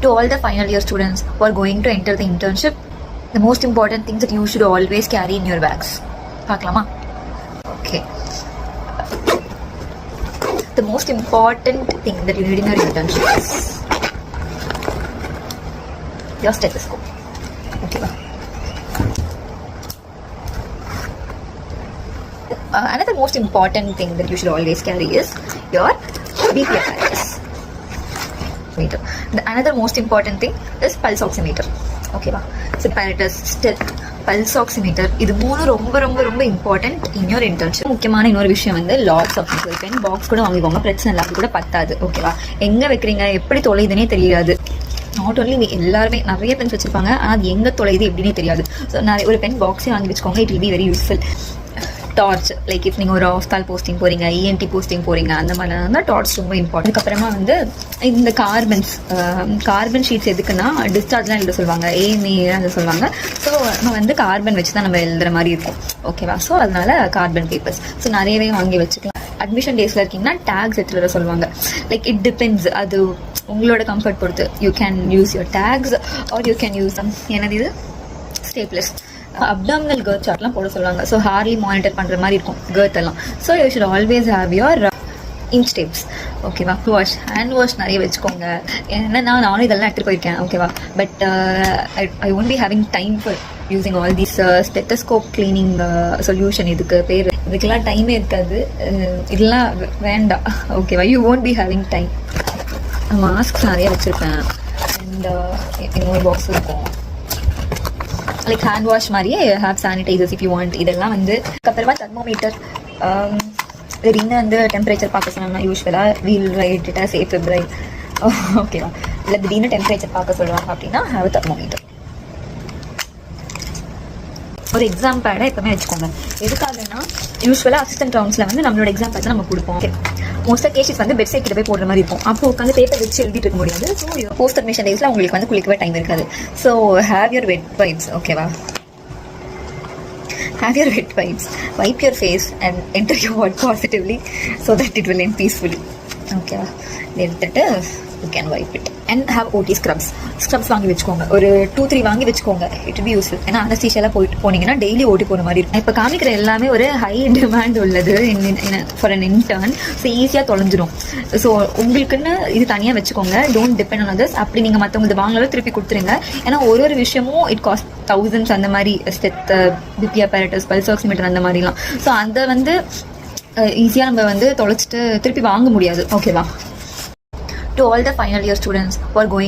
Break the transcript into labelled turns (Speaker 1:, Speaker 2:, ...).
Speaker 1: To all the final year students who are going to enter the internship, the most important things that you should always carry in your bags. Paakalama? Okay. The most important thing that you need in your internship is your stethoscope. Okay. Another most important thing that you should always carry is your BP apparatus. Another most important thing is pulse oximeter. Okay va? So apparatus, step, pulse oximeter, இது மூணு ரொம்ப ரொம்ப ரொம்ப important in your internship. முக்கியமான இன்னொரு விஷயம் வந்து lots of people pen box கூட வாங்கிக்கோங்க, பிரச்சனை இல்லை, அது கூட பத்தாது. ஓகேவா? எங்கே வைக்கிறீங்க, எப்படி தொலைதுன்னே தெரியாது. நாட் ஓன்லி எல்லாருமே நிறைய பென்ஸ் வச்சிருப்பாங்க, ஆனால் அது எங்கே தொலைது எப்படின்னே தெரியாது. ஸோ நிறைய ஒரு பென் பாக்ஸே வாங்கி வச்சுக்கோங்க, it will be very useful. Torch, like if நீங்கள் ஒரு ஹாஸ்டால் போஸ்டிங் போகிறீங்க, இஎன்டி போஸ்டிங் போகிறீங்க, அந்த மாதிரிலாம் இருந்தால் டார்ச் ரொம்ப இம்பார்ட்டன்ட். அதுக்கப்புறமா வந்து இந்த கார்பன் ஷீட்ஸ் எதுக்குன்னா டிஸ்சார்ஜ்லாம் எழுத சொல்லுவாங்க, ஏஎம்ஏ எழுத சொல்லுவாங்க. ஸோ நம்ம வந்து கார்பன் வச்சு தான் நம்ம எழுதுகிற மாதிரி இருக்கும். ஓகேவா? ஸோ அதனால கார்பன் பேப்பர்ஸ் ஸோ நிறையவே வாங்கி வச்சுக்கலாம். அட்மிஷன் டேஸில் இருக்கீங்கன்னா டேக்ஸ் எடுத்துகிட்டு வர சொல்லுவாங்க. லைக் இட் டிபெண்ட்ஸ், அது உங்களோட கம்ஃபர்ட் பொறுத்து. You can use your tags or you can use என்னது இது ஸ்டேப்லஸ். அப்டாமினல் கர்த் சார்ட்லாம் போட சொல்லுவாங்க. ஸோ ஹார்லி மானிட்டர் பண்ணுற மாதிரி இருக்கும் கர்த் எல்லாம். So you should always have your inch tapes. ஓகேவா? ஹேண்ட் வாஷ் நிறைய வச்சுக்கோங்க. என்னன்னா நானும் இதெல்லாம் எடுத்துகிட்டு போயிருக்கேன். ஓகேவா? But I won't be having time for using all these stethoscope cleaning solution. இதுக்கு பேர், இதுக்கெல்லாம் டைமே இருக்காது, இதெல்லாம் வேண்டாம். ஓகேவா? You won't be having time. Mask நிறைய வச்சுருப்பேன். அண்ட் இன்னொரு பாக்ஸ் இருக்கும், லைக் ஹேண்ட் வாஷ் மாதிரியே have sanitisers if you want. இதெல்லாம் வந்து அப்புறமா தெர்மோமீட்டர். திடீர்னு வந்து டெம்பரேச்சர் பார்க்க சொன்னாங்கன்னா யூஸ்வலாக we'll write it safe febrile. ஓகேவா? இல்லை திடீர்னு டெம்பரேச்சர் பார்க்க சொல்லுவாங்க அப்படின்னா ஹேவ் தெர்மோமீட்டர். ஒரு எக்ஸாம் பேடை எப்பவுமே வச்சுக்கோங்க. எதுக்காகனா யூஸ்வலாக அசிஸ்டன்ட் ரவுண்ட்ஸில் வந்து நம்மளோட எக்ஸாம் பேட் நம்ம கொடுப்போம். மோஸ்ட்டாக கேஷஸ் வந்து வெப்சைட் கிட்ட போய் போடுற மாதிரி இருக்கும். அப்போ உட்காந்து பேப்பர் வச்சு எழுதிட்டு இருக்க முடியாது. ஸோ போஸ்ட் அட்மிஷன் டேஸில் உங்களுக்கு வந்து குளிக்கவே டைம் இருக்காது. So have your wet wipes. ஓகேவா? Have your wet wipes, wipe your face and enter your ward positively so that it will end peacefully. ஓகேவா? எடுத்துட்டு you can wipe it and have OT scrubs வாங்கி வச்சுக்கோங்க. ஒரு 2-3 வாங்கி வச்சுக்கோங்க. It be useful. ஏன்னா அனஸ்தீஷியாலாம் போனீங்கன்னா டெய்லி ஓட்டி போகிற மாதிரி இருக்கும். இப்போ காமிக்கிற எல்லாமே ஒரு ஹை டிமாண்ட் உள்ளது ஃபார் அன் இன்டர்ன். ஸோ ஈஸியாக தொலைஞ்சிரும். ஸோ உங்களுக்குன்னு இது தனியாக வச்சுக்கோங்க. Don't depend on others. அப்படி நீங்கள் மற்றவங்க இது வாங்கினாலும் திருப்பி கொடுத்துருங்க. ஏன்னா ஒரு விஷயமும் இட் காஸ்ட் thousands அந்த மாதிரி. Steth, BP apparatus, pulse oximeter அந்த மாதிரிலாம். ஸோ அதை வந்து ஈஸியாக நம்ம வந்து தொலைச்சிட்டு திருப்பி வாங்க முடியாது. ஓகேவா? To all the final year students who are going